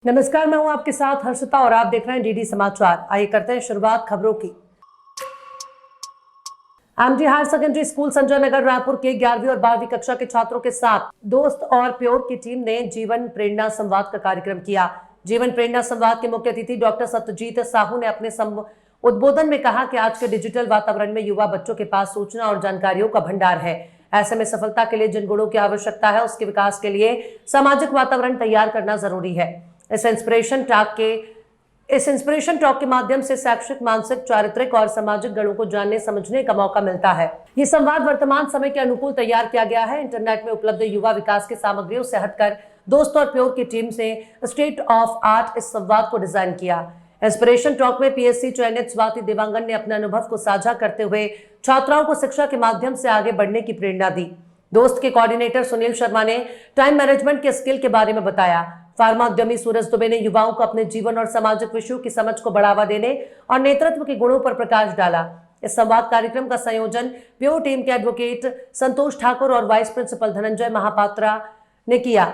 नमस्कार, मैं हूं आपके साथ हर्षिता और आप देख रहे हैं डीडी समाचार। आइए करते हैं शुरुआत खबरों की। MD higher secondary school Sanjay Nagar Raipur के 11वीं और 12वीं कक्षा के छात्रों के साथ दोस्त और प्योर की टीम ने जीवन प्रेरणा संवाद का कार्यक्रम किया। जीवन प्रेरणा संवाद के मुख्य अतिथि डॉक्टर सत्यजीत साहू ने अपने उद्बोधन में कहा कि आज के डिजिटल वातावरण में युवा बच्चों के पास सूचना और जानकारियों का भंडार है। ऐसे में सफलता के लिए जिन गुणों की आवश्यकता है उसके विकास के लिए सामाजिक वातावरण तैयार करना जरूरी है। इस इंस्पिरेशन टॉक के माध्यम से शैक्षिक, मानसिक, चारित्रिक और सामाजिक गुणों को जानने समझने का मौका मिलता है। ये संवाद वर्तमान समय के अनुकूल तैयार किया गया है। इंटरनेट में उपलब्ध युवा विकास की सामग्रियों से हटकर दोस्त और प्योर की टीम से स्टेट ऑफ आर्ट इस संवाद को डिजाइन किया। इंस्पिरेशन टॉक में पीएससी चयनित स्वाति देवांगन ने अपने अनुभव को साझा करते हुए छात्राओं को शिक्षा के माध्यम से आगे बढ़ने की प्रेरणा दी। दोस्त के कोऑर्डिनेटर सुनील शर्मा ने टाइम मैनेजमेंट के स्किल के बारे में बताया। फार्मा उद्यमी सूरज दुबे ने युवाओं को अपने जीवन और सामाजिक विषयों की समझ को बढ़ावा देने और नेतृत्व के गुणों पर प्रकाश डाला। इस संवाद कार्यक्रम का संयोजन प्योर टीम के एडवोकेट संतोष ठाकुर और वाइस प्रिंसिपल धनंजय महापात्रा ने किया।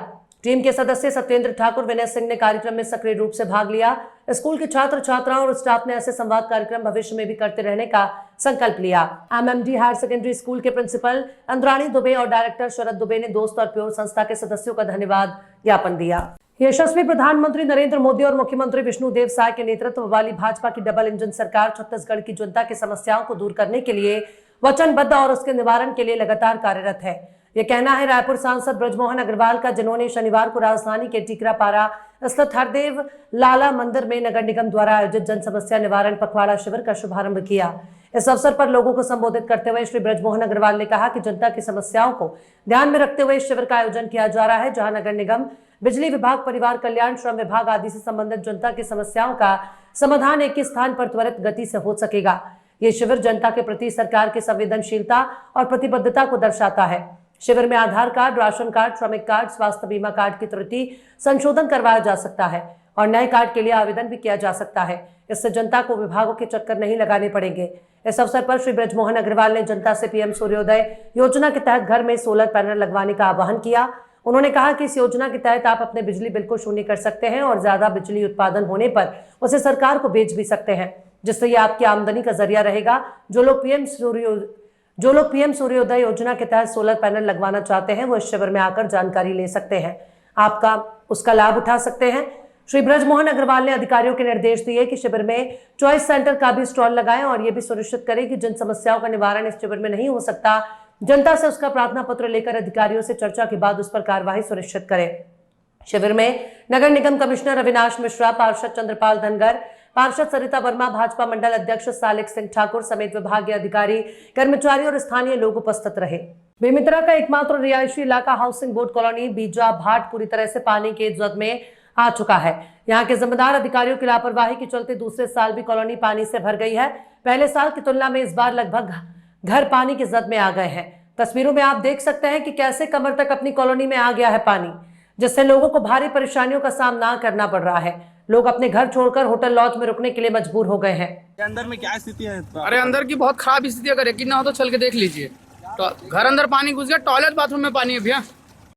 टीम के सदस्य सत्येंद्र ठाकुर, विनय सिंह ने कार्यक्रम में सक्रिय रूप से भाग लिया। स्कूल के छात्र छात्राओं और स्टाफ ने ऐसे संवाद कार्यक्रम भविष्य में भी करते रहने का संकल्प लिया। एमएमडी हायर सेकेंडरी स्कूल के प्रिंसिपल इंद्राणी दुबे और डायरेक्टर शरद दुबे ने दोस्त और प्योर संस्था के सदस्यों का धन्यवाद ज्ञापन दिया। यशस्वी प्रधानमंत्री नरेंद्र मोदी और मुख्यमंत्री विष्णुदेव साय के नेतृत्व वाली भाजपा की डबल इंजन सरकार छत्तीसगढ़ की जनता की समस्याओं को दूर करने के लिए वचनबद्ध और उसके निवारण के लिए लगातार कार्यरत है। यह कहना है रायपुर सांसद ब्रजमोहन अग्रवाल का, जिन्होंने शनिवार को राजधानी के टीकरापारा स्थित हरदेव लाला मंदिर में नगर निगम द्वारा आयोजित जन समस्या निवारण पखवाड़ा शिविर का शुभारंभ किया। इस अवसर पर लोगों को संबोधित करते हुए श्री ब्रजमोहन अग्रवाल ने कहा कि जनता की समस्याओं को ध्यान में रखते हुए इस शिविर का आयोजन किया जा रहा है, जहां नगर निगम, बिजली विभाग, परिवार कल्याण, श्रम विभाग आदि से संबंधित जनता की समस्याओं का समाधान एक ही स्थान पर त्वरित गति से हो सकेगा। ये शिविर जनता के प्रति सरकार की संवेदनशीलता और प्रतिबद्धता को दर्शाता है। शिविर में आधार कार्ड, राशन कार्ड, श्रमिक कार्ड, स्वास्थ्य बीमा कार्ड की त्रुटि संशोधन करवाया जा सकता है और नए कार्ड के लिए आवेदन भी किया जा सकता है। इससे जनता को विभागों के चक्कर नहीं लगाने पड़ेंगे। इस अवसर पर श्री ब्रजमोहन अग्रवाल ने जनता से पीएम सूर्योदय योजना के तहत घर में सोलर पैनल लगवाने का आह्वान किया। उन्होंने कहा कि इस योजना के तहत आप अपने बिजली बिल को शून्य कर सकते हैं और ज्यादा बिजली उत्पादन होने पर उसे सरकार को बेच भी सकते हैं, जिससे ये आपकी आमदनी का जरिया रहेगा। जो लोग पीएम सूर्योदय योजना के तहत सोलर पैनल लगवाना चाहते हैं वो इस शिविर में आकर जानकारी ले सकते हैं, उसका लाभ उठा सकते हैं। श्री ब्रजमोहन अग्रवाल ने अधिकारियों के निर्देश दिए कि शिविर में चॉइस सेंटर का भी स्टॉल लगाएं और ये भी सुनिश्चित करें कि जिन समस्याओं का निवारण इस शिविर में नहीं हो सकता, जनता से उसका प्रार्थना पत्र लेकर अधिकारियों से चर्चा के बाद उस पर कार्यवाही सुनिश्चित करें। शिविर में नगर निगम कमिश्नर अविनाश मिश्रा, पार्षद चंद्रपाल धनगर, पार्षद सरिता वर्मा, भाजपा मंडल अध्यक्ष सालिक सिंह ठाकुर समेत विभागीय अधिकारी, कर्मचारी और स्थानीय लोग उपस्थित रहे। बेमित्रा का एकमात्र रिहायशी इलाका हाउसिंग बोर्ड कॉलोनी बीजा भाट पूरी तरह से पानी के जद में आ चुका है। यहाँ के जिम्मेदार अधिकारियों की लापरवाही के चलते दूसरे साल भी कॉलोनी पानी से भर गई है। पहले साल की तुलना में इस बार लगभग घर पानी की जद में आ गए हैं। तस्वीरों में आप देख सकते हैं कि कैसे कमर तक अपनी कॉलोनी में आ गया है पानी, जिससे लोगों को भारी परेशानियों का सामना करना पड़ रहा है। लोग अपने घर छोड़कर होटल लॉज में रुकने के लिए मजबूर हो गए हैं। अंदर में क्या स्थिति है? अरे अंदर की बहुत खराब स्थिति, अगर यकीन ना हो तो चल के देख लीजिए। तो घर अंदर पानी घुस गया, टॉयलेट बाथरूम में पानी है भैया।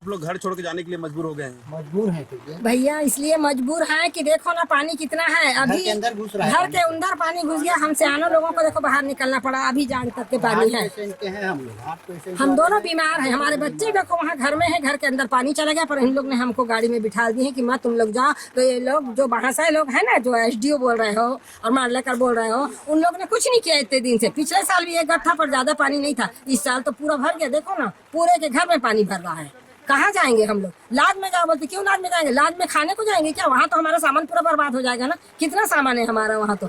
आप लोग घर छोड़ के जाने के लिए मजबूर हो गए हैं? मजबूर है भैया, इसलिए मजबूर है कि देखो ना पानी कितना है। अभी घर के अंदर घुस रहा है, घर के अंदर पानी घुस गया। हम सियानों लोगों को देखो बाहर निकलना पड़ा, अभी जान तक के पानी है। हम दोनों बीमार हैं, हमारे बच्चे देखो वहाँ घर में है, घर के अंदर पानी चला गया। पर इन लोग ने हमको गाड़ी में बिठा दिए कि मत तुम लोग जाओ। तो ये लोग जो बाहर लोग है ना, जो एसडीओ बोल रहे हो और मार्लेकर बोल रहे हो, उन लोग ने कुछ नहीं किया इतने दिन से। पिछले साल भी एक घर था पर ज्यादा पानी नहीं था, इस साल तो पूरा भर गया। देखो ना, पूरे के घर में पानी भर रहा है। कहाँ जाएंगे हम लोग? लाद में जाओ बोलते, क्यों लाद में जाएंगे? लाद में खाने को जाएंगे क्या? वहाँ तो हमारा सामान पूरा बर्बाद हो जाएगा ना। कितना सामान है हमारा वहाँ, तो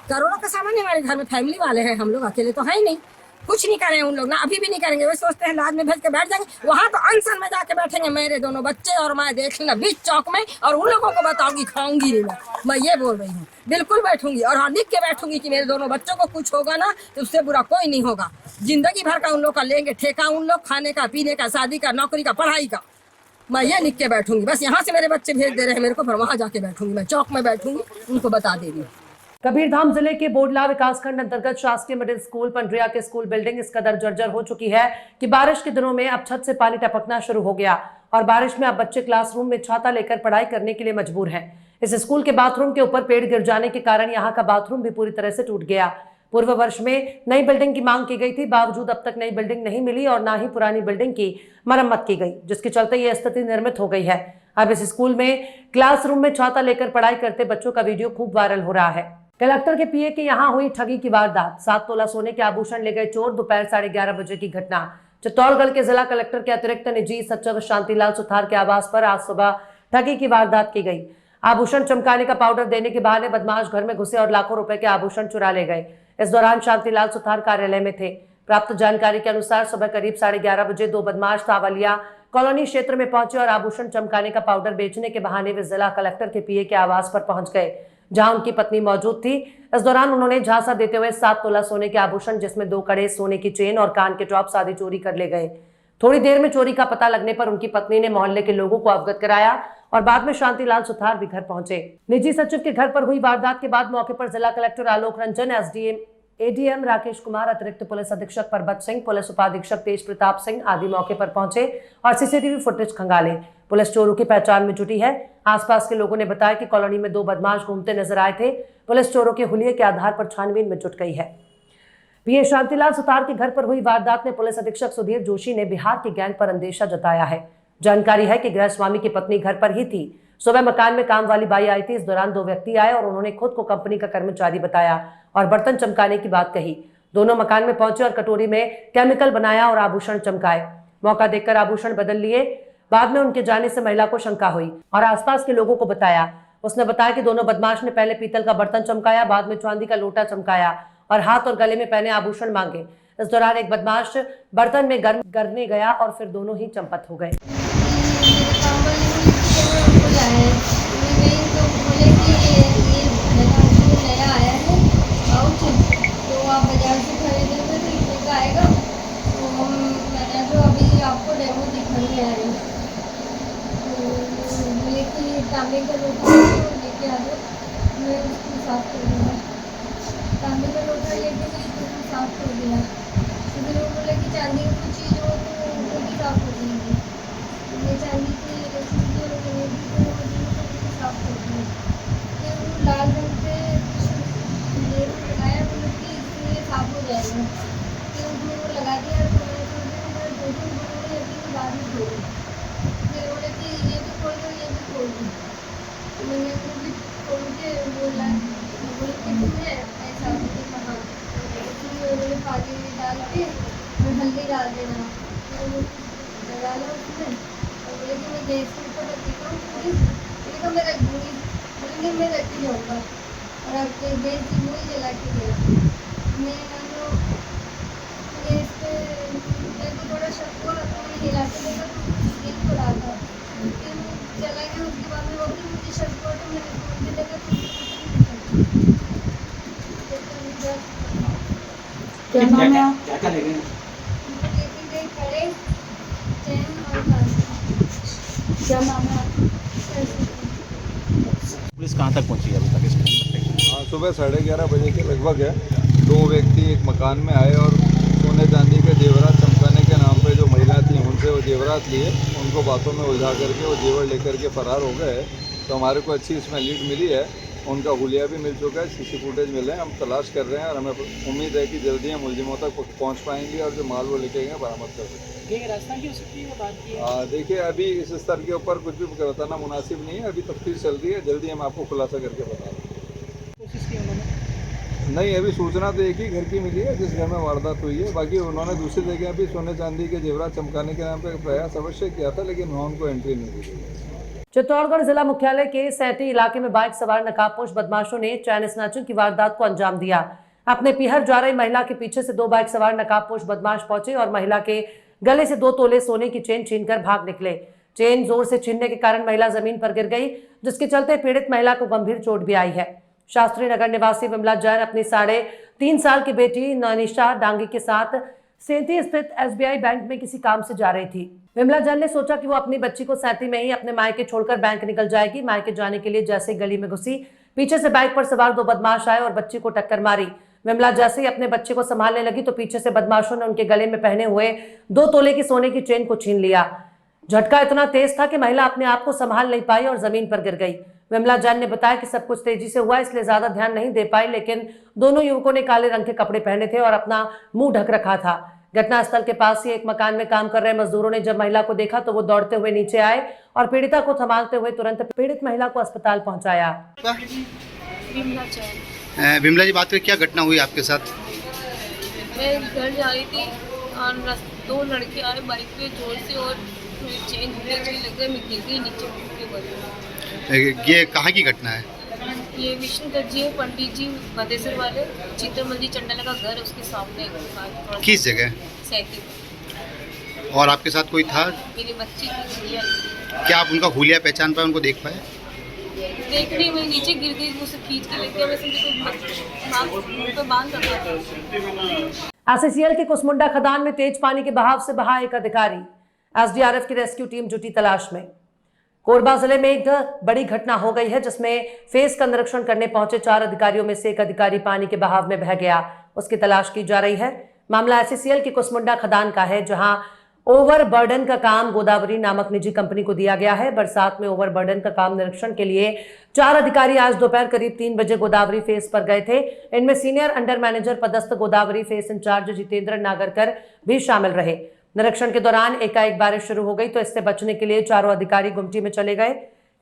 करोड़ों का सामान है हमारे घर में। फैमिली वाले हैं हम लोग, अकेले तो है ही नहीं। कुछ नहीं करें उन लोग ना, अभी भी नहीं करेंगे। वे सोचते हैं लाद में भेज के बैठ जाएंगे, वहाँ तो अनशन में जाके बैठेंगे मेरे दोनों बच्चे और मैं, देख लेना बीच चौक में। और उन लोगों को बताऊंगी खाऊंगी नहीं मैं ये बोल रही हूँ। बिल्कुल बैठूंगी और हाँ लिख के बैठूंगी कि मेरे दोनों बच्चों को कुछ होगा ना तो उससे बुरा कोई नहीं होगा। जिंदगी भर का उन लोग का लेंगे ठेका, उन लोग खाने का, पीने का, शादी का, नौकरी का, पढ़ाई का। मैं ये लिख के बैठूंगी। बस यहाँ से मेरे बच्चे भेज दे रहे हैं मेरे को, पर वहाँ जाके बैठूंगी, मैं चौक में बैठूंगी, उनको बता दे रही हूँ। कबीरधाम जिले के बोडला विकासखंड अंतर्गत शासकीय मिडिल स्कूल पंडरिया के स्कूल बिल्डिंग इस कदर जर्जर हो चुकी है कि बारिश के दिनों में अब छत से पानी टपकना शुरू हो गया और बारिश में अब बच्चे क्लासरूम में छाता लेकर पढ़ाई करने के लिए मजबूर हैं। इस स्कूल के बाथरूम के ऊपर पेड़ गिर जाने के कारण यहाँ का बाथरूम भी पूरी तरह से टूट गया। पूर्व वर्ष में नई बिल्डिंग की मांग की गई थी, बावजूद अब तक नई बिल्डिंग नहीं मिली और न ही पुरानी बिल्डिंग की मरम्मत की गई, जिसके चलते ये स्थिति निर्मित हो गई है। अब इस स्कूल में क्लासरूम में छाता लेकर पढ़ाई करते बच्चों का वीडियो खूब वायरल हो रहा है। कलेक्टर के पीए के यहाँ हुई ठगी की वारदात, 7 तोला सोने के आभूषण ले गए चोर, दोपहर 11:30 बजे की घटना। चित्तौड़गढ़ के जिला कलेक्टर के अतिरिक्त निजी सचिव शांतिलाल सुथार के आवास पर आज सुबह ठगी की वारदात की गई। आभूषण चमकाने का पाउडर देने के बहाने बदमाश घर में घुसे और लाखों रुपए के आभूषण चुरा ले गए। इस दौरान शांतिलाल सुथार कार्यालय में थे। प्राप्त जानकारी के अनुसार सुबह करीब 11:30 बजे 2 बदमाश तावलिया कॉलोनी क्षेत्र में पहुंचे और आभूषण चमकाने का पाउडर बेचने के बहाने वे जिला कलेक्टर के पीए के आवास पर पहुंच गए, जहां उनकी पत्नी मौजूद थी। इस दौरान उन्होंने झांसा देते हुए 7 तोला सोने के आभूषण, जिसमें 2 कड़े, सोने की चेन और कान के टॉप्स आदि चोरी कर ले गए। थोड़ी देर में चोरी का पता लगने पर उनकी पत्नी ने मोहल्ले के लोगों को अवगत कराया और बाद में शांतिलाल सुथार भी घर पहुंचे। निजी सचिव के घर पर हुई वारदात के बाद मौके पर जिला collector Alok Ranjan, SDM ADM Rakesh Kumar, अतिरिक्त पुलिस अधीक्षक परबत सिंह, पुलिस उपाधीक्षक तेज प्रताप सिंह आदि मौके पर पहुंचे और सीसीटीवी फुटेज खंगाले। पुलिस चोरों की पहचान में जुटी है। आसपास के लोगों ने बताया कि कॉलोनी में 2 बदमाश घूमते नजर आए थे। पुलिस चोरों के हुलिये के आधार पर छानबीन में जुट गई है। पीए शांतिलाल सुथार के घर पर हुई वारदात में पुलिस अधीक्षक सुधीर जोशी ने बिहार की गैंग पर अंदेशा जताया है। जानकारी है कि गृह स्वामी की पत्नी घर पर ही थी। सुबह मकान में काम वाली बाई आई थी। इस दौरान 2 व्यक्ति आए और उन्होंने खुद को कंपनी का कर्मचारी बताया और बर्तन चमकाने की बात कही। दोनों मकान में पहुंचे और कटोरी में केमिकल बनाया और आभूषण चमकाए। मौका देखकर आभूषण बदल लिए। बाद में उनके जाने से महिला को शंका हुई और आसपास के लोगों को बताया। उसने बताया कि दोनों बदमाश ने पहले पीतल का बर्तन चमकाया, बाद में चांदी का लोटा चमकाया और हाथ और गले में पहने आभूषण मांगे। इस दौरान एक बदमाश बर्तन में गर्म करने गया और फिर दोनों ही चंपत हो गए। आपको डेमो दिखाने आ रही बोले कि तांबे का लोटा लेके आ जाओ, मैं उसको साफ कर दूँगा। तांबे का लोटा लेके गई तो उसको साफ कर दिया। तो फिर वो बोले कि चांदी की कुछ चीज़ हो तो वो भी साफ कर देंगे। मैं चांदी की चीज़ें तो साफ कर दी। फिर वो लाल रंग पे लेप लगाया, बोले कि इससे साफ हो जाएगा। फिर उसमें वो लगा दिया। बाद में खोल फिर बोले कि ये भी खोल दो, ये भी खोल दो। मैंने वो भी खोल के बोला, बोले कि तुम्हें ऐसा कहा बोले पानी डाल के हल्दी डाल देना। तो डाला उसमें और बोले कि मैं गैस के ऊपर रख देता हूँ पूरी, बोले तो मैं रख दूँगी। बोले नहीं, मैं रखती जाऊँगा। और अब गैस की मूरी जला के गया। मैं गैस पे मेरे को थोड़ा शक हुआ तो मैं हिला के देखा तो तेल को डाला। फिर चला गया। उसके बाद में वापस मुझे शक हुआ तो मैंने खोल के देखा क्या नाम है? क्या ले गए? लेके गए कड़े, चैन और कान। क्या नाम है आपका? पुलिस कहाँ तक पहुँची है अभी तक इसमें? हाँ, सुबह 11:30 बजे के लगभग है 2 व्यक्ति एक मकान में आए और सोने चांदी के जेवरात चमकाने के नाम पे जो महिला थी उनसे वो जेवरात लिए, उनको बातों में उलझा करके वो जेवर लेकर के फरार हो गए। तो हमारे को अच्छी इसमें लीड मिली है। उनका हुलिया भी मिल चुका है, सीसी फुटेज मिले हैं, हम तलाश कर रहे हैं और हमें उम्मीद है कि जल्दी हम मुलजिमों तक पहुँच पाएंगे और जो माल वो लेके गए बरामद कर सकते। देखिए, अभी इस स्तर के ऊपर कुछ भी बताना मुनासिब नहीं है। अभी तफ्तीश चल रही है, जल्दी हम आपको खुलासा करके बता रहे हैं। नहीं, अभी सूचना तो एक ही घर की मिली है जिस घर में वारदात हुई है। बाकी उन्होंने दूसरी जगह भी सोने चांदी के जेवरात चमकाने के नाम पे प्रयास अवश्य किया था, लेकिन वहाँ उनको एंट्री नहीं दी। चित्तौड़गढ़ जिला मुख्यालय के सैटी इलाके में बाइक सवार नकाबपोश बदमाशों ने चैन स्नैचिंग की वारदात को अंजाम दिया। अपने पीहर जा रही महिला के पीछे से 2 बाइक सवार नकाबपोश बदमाश पहुंचे और महिला के गले से 2 तोले सोने की चेन छीनकर भाग निकले। चेन जोर से छीनने के कारण महिला जमीन पर गिर गई, जिसके चलते पीड़ित महिला को गंभीर चोट भी आई है। शास्त्री नगर निवासी विमला जैन अपनी 3.5 साल की बेटी नैनिशा डांगी के साथ सेंती स्थित SBI बैंक में किसी काम से जा रही थी। विमला जैन ने सोचा कि वो अपनी बच्ची को सैंती में ही अपने मायके छोड़कर बैंक निकल जाएगी। मायके जाने के लिए जैसे ही गली में घुसी, पीछे से बाइक पर सवार 2 बदमाश आए और बच्ची को टक्कर मारी। विमला जैसे ही अपने बच्चे को संभालने लगी तो पीछे से बदमाशों ने उनके गले में पहने हुए 2 तोले की सोने की चेन को छीन लिया। झटका इतना तेज था कि महिला अपने आप को संभाल नहीं पाई और जमीन पर गिर गई। विमला जैन ने बताया कि सब कुछ तेजी से हुआ, इसलिए ज्यादा ध्यान नहीं दे पाई, लेकिन दोनों युवकों ने काले रंग के कपड़े पहने थे और अपना मुंह ढक रखा था। घटनास्थल के पास ही एक मकान में काम कर रहे मजदूरों ने जब महिला को देखा तो वो दौड़ते हुए नीचे आए और पीड़िता को संभालते हुए तुरंत पीड़ित महिला को अस्पताल पहुंचाया। विमला चैन। विमला जी, बात करें क्या घटना हुई आपके साथ? मैं घर जा रही थी और 2 लड़के आए बाइक पे जोर से और चेन लग गई, मैं गिर गई नीचे के बल। ये कहाँ की घटना है? ये विष्णुदत्त जी पंडित जी भदेसर वाले चित्रमल जी चंडला का घर, उसके सामने। किस जगह? सैती। और आपके साथ कोई था? मेरी बच्ची थी। क्या आप उनका हुलिया पहचान पाए, उनको देख पाए? देख रही मैं नीचे गिर गई, मुझसे खींच के लेके वैसे तो बांध रखा। एससीएल के कुसमुंडा खदान में तेज पानी के बहाव से बहा एक अधिकारी। एसडीआरएफ की रेस्क्यू टीम जुटी तलाश में। कोरबा जिले में एक बड़ी घटना हो गई है, जिसमें फेस का निरीक्षण करने पहुंचे 4 अधिकारियों में से एक अधिकारी पानी के बहाव में बह गया। उसकी तलाश की जा रही है। मामला एससीएल के कुसमुंडा खदान का है, जहां ओवरबर्डन का काम गोदावरी नामक निजी कंपनी को दिया गया है। बरसात में ओवरबर्डन का काम निरीक्षण के लिए 4 अधिकारी आज दोपहर करीब 3 बजे गोदावरी फेस पर गए थे। इनमें सीनियर अंडर मैनेजर पदस्थ गोदावरी फेस इंचार्ज जितेंद्र नागरकर भी शामिल रहे। निरीक्षण के दौरान एकाएक बारिश शुरू हो गई, तो इससे बचने के लिए चारों अधिकारी गुमटी में चले गए।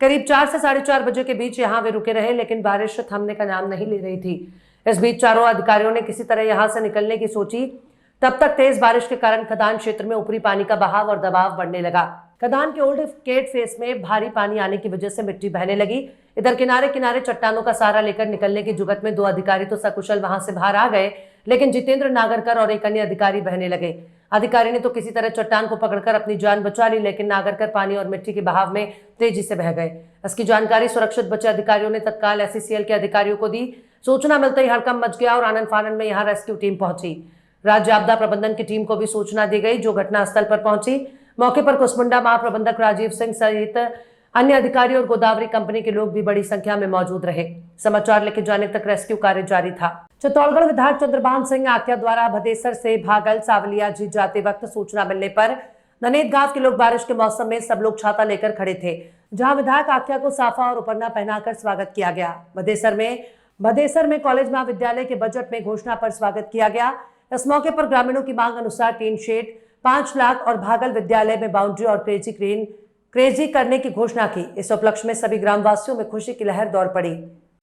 करीब 4 से 4:30 बजे के बीच यहां वे रुके रहे, लेकिन बारिश थमने का नाम नहीं ले रही थी। इस बीच चारों अधिकारियों ने किसी तरह यहां से निकलने की सोची। तब तक तेज बारिश के कारण खदान क्षेत्र में ऊपरी पानी का बहाव और दबाव बढ़ने लगा। खदान के ओल्ड गेट फेस में भारी पानी आने की वजह से मिट्टी बहने लगी। इधर किनारे किनारे चट्टानों का सहारा लेकर निकलने की जुगत में 2 अधिकारी तो सकुशल वहां से बाहर आ गए, लेकिन जितेंद्र नागरकर और एक अन्य अधिकारी बहने लगे। अधिकारी ने तो किसी तरह चट्टान को पकड़कर अपनी जान बचा ली, लेकिन नागरकर पानी और मिट्टी के बहाव में तेजी से बह गए। इसकी जानकारी सुरक्षित बचे अधिकारियों ने तत्काल एससीएल के अधिकारियों को दी। सूचना मिलते ही हड़कंप मच गया और आनन फानन में यहाँ रेस्क्यू टीम पहुंची। राज्य आपदा प्रबंधन की टीम को भी सूचना दी गई, जो घटनास्थल पर पहुंची। मौके पर कुसमुंडा महाप्रबंधक राजीव सिंह सहित अन्य अधिकारी और गोदावरी कंपनी के लोग भी बड़ी संख्या में मौजूद रहे। समाचार लेके जाने तक रेस्क्यू कार्य जारी था। चित्तौड़गढ़ विधायक चंद्रभान सिंह आख्या द्वारा भदेसर से भागल सावलिया जी जाते वक्त सूचना मिलने पर ननेद गांव के लोग बारिश के मौसम में सब लोग छाता लेकर खड़े थे, जहां विधायक आख्या को साफा और उपरना पहनाकर स्वागत किया गया। भदेसर में कॉलेज महाविद्यालय के बजट में घोषणा पर स्वागत किया गया। इस मौके पर ग्रामीणों की मांग अनुसार टीन शेड 5 लाख और भागल विद्यालय में बाउंड्री और क्रेजी करने की घोषणा की। इस उपलक्ष्य में सभी ग्रामवासियों में खुशी की लहर दौड़ पड़ी।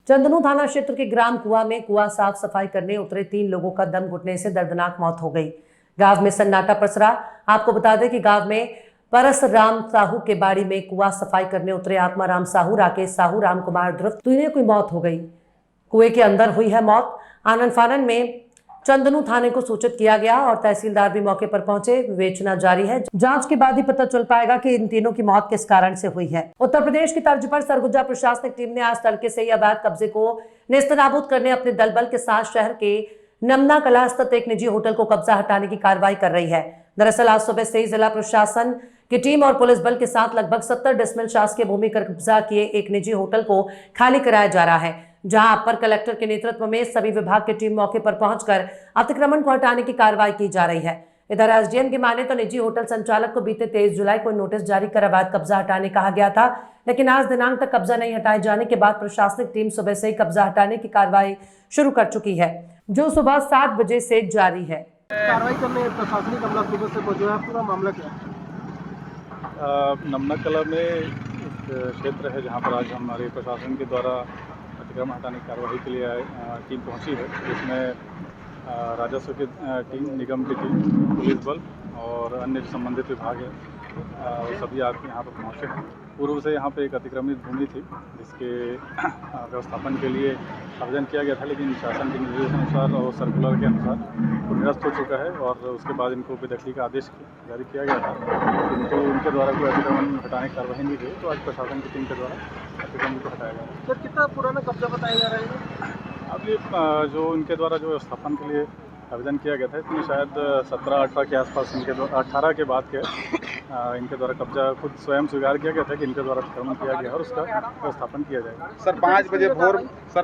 चंदनू थाना क्षेत्र के ग्राम कुआ में कुआ साफ सफाई करने उतरे 3 लोगों का दम घुटने से दर्दनाक मौत हो गई। गांव में सन्नाटा पसरा। आपको बता दें कि गांव में परसराम साहू के बाड़ी में कुआ सफाई करने उतरे आत्माराम साहू, राकेश साहू, राम कुमार ध्रुव तीनों की मौत हो गई। कुएं के अंदर हुई है मौत। आनन फानन में चंदनू थाने को सूचित किया गया और तहसीलदार भी मौके पर पहुंचे। विवेचना जारी है। जांच के बाद ही पता चल पाएगा कि इन तीनों की मौत किस कारण से हुई है। उत्तर प्रदेश की तर्ज पर सरगुजा प्रशासनिक टीम ने आज तड़के से ही अवैध कब्जे को नेस्तनाबूद करने अपने दलबल के साथ शहर के नमना कला स्थित एक निजी होटल को कब्जा हटाने की कार्रवाई कर रही है। दरअसल आज सुबह से ही जिला प्रशासन की टीम और पुलिस बल के साथ लगभग 70 डिसमिल शासकीय भूमि पर कब्जा किए एक निजी होटल को खाली कराया जा रहा है, जहां अपर कलेक्टर के नेतृत्व में सभी विभाग की टीम मौके पर पहुंचकर अतिक्रमण को हटाने की कार्रवाई की जा रही है। इधर एसडीएम की माने तो निजी होटल संचालक को बीते 23 जुलाई को नोटिस जारी कर अवैध कब्जा हटाने कहा गया था, लेकिन आज दिनांक तक कब्जा नहीं हटाए जाने के बाद प्रशासनिक टीम सुबह से ही कब्जा हटाने की कार्रवाई शुरू कर चुकी है, जो सुबह 7 बजे से जारी है। कार्रवाई करने प्रशासनिक अमला सुबह से पहुंचा है। पूरा मामला क्या है? नमना कला में एक क्षेत्र है जहाँ पर आज हमारे प्रशासन के द्वारा अतिक्रमण हटाने की कार्रवाई के लिए टीम पहुंची है, जिसमें राजस्व की टीम, निगम की टीम, पुलिस बल और अन्य संबंधित विभाग है, सभी आदमी यहाँ पर पहुँचे हैं। पूर्व से यहाँ पे एक अतिक्रमित भूमि थी, जिसके व्यवस्थापन के लिए आवेदन किया गया था, लेकिन शासन के निर्देशानुसार और सर्कुलर के अनुसार वो निरस्त हो चुका है और उसके बाद इनको बेदखली का आदेश जारी किया गया था, किंतु उनके द्वारा कोई अतिक्रमण हटाने की कार्रवाई नहीं हुई, तो आज प्रशासन की टीम के द्वारा अतिक्रमण को हटाया गया। सर, कितना पुराना कब्जा बताया जा रहा है? अभी जो इनके द्वारा जो व्यवस्थापन के लिए आवेदन किया गया था, इसमें शायद 17-18 के आसपास इनके 18 के बाद के इनके द्वारा कब्जा खुद स्वयं स्वीकार किया गया था कि इनके द्वारा अतिक्रमण किया गया और उसका व्यवस्थापन किया जाएगा। सर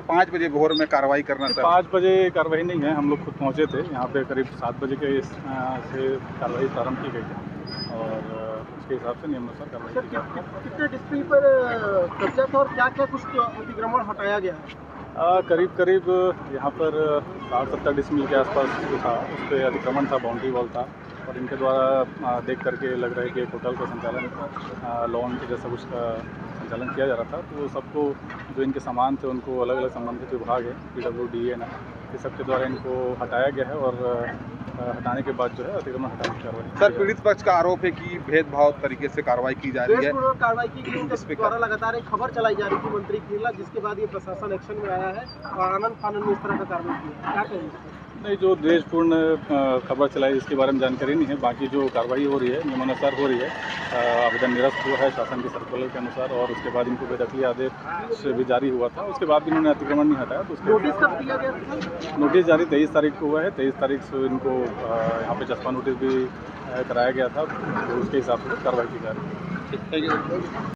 5 बजे भोर में कार्रवाई करना सर। 5 बजे कार्रवाई नहीं है, हम लोग खुद पहुँचे थे यहाँ पे करीब 7 बजे के से कार्रवाई प्रारंभ की गई थी और उसके हिसाब से नियमानुसार कार्रवाई की जाती है। कितने डिस्प्ले पर कब्जा था और क्या क्या कुछ अतिक्रमण हटाया गया है? करीब यहाँ पर 60-70 डिसमिल के आसपास जो था उस पर अतिक्रमण था, बाउंड्री वॉल था और इनके द्वारा देख करके लग रहा है कि एक होटल का संचालन लॉन के जैसा कुछ का संचालन किया जा रहा था। तो सबको जो इनके सामान थे उनको अलग अलग संबंधित विभाग है PWD ना ये सबके द्वारा इनको हटाया गया है और हटाने के बाद जो है अतिक्रमण हटाने की कार्रवाई। सर पीड़ित पक्ष का आरोप है कि भेदभाव तरीके से कार्रवाई की जा रही है। कार्रवाई की गई उनके द्वारा लगातार एक खबर चलाई जा रही थी मंत्री के खिलाफ, जिसके बाद ये प्रशासन एक्शन में आया है और आनंद फानन में इस तरह का कार्रवाई किया है। क्या कहेंगे? नहीं, जो द्वेषपूर्ण खबर चलाई इसके बारे में जानकारी नहीं है। बाकी जो कार्रवाई हो रही है नियमानुसार हो रही है, आवेदन निरस्त हुआ है शासन के सर्कुलर के अनुसार और उसके बाद इनको बेदखली आदेश भी जारी हुआ था। उसके बाद भी इन्होंने अतिक्रमण नहीं हटाया तो उसके नोटिस कब दिया गया था? नोटिस जारी 23 तारीख को हुआ है। 23 तारीख से इनको यहाँ पे चस्पा नोटिस भी कराया गया था तो उसके हिसाब से कार्रवाई की जा रही है।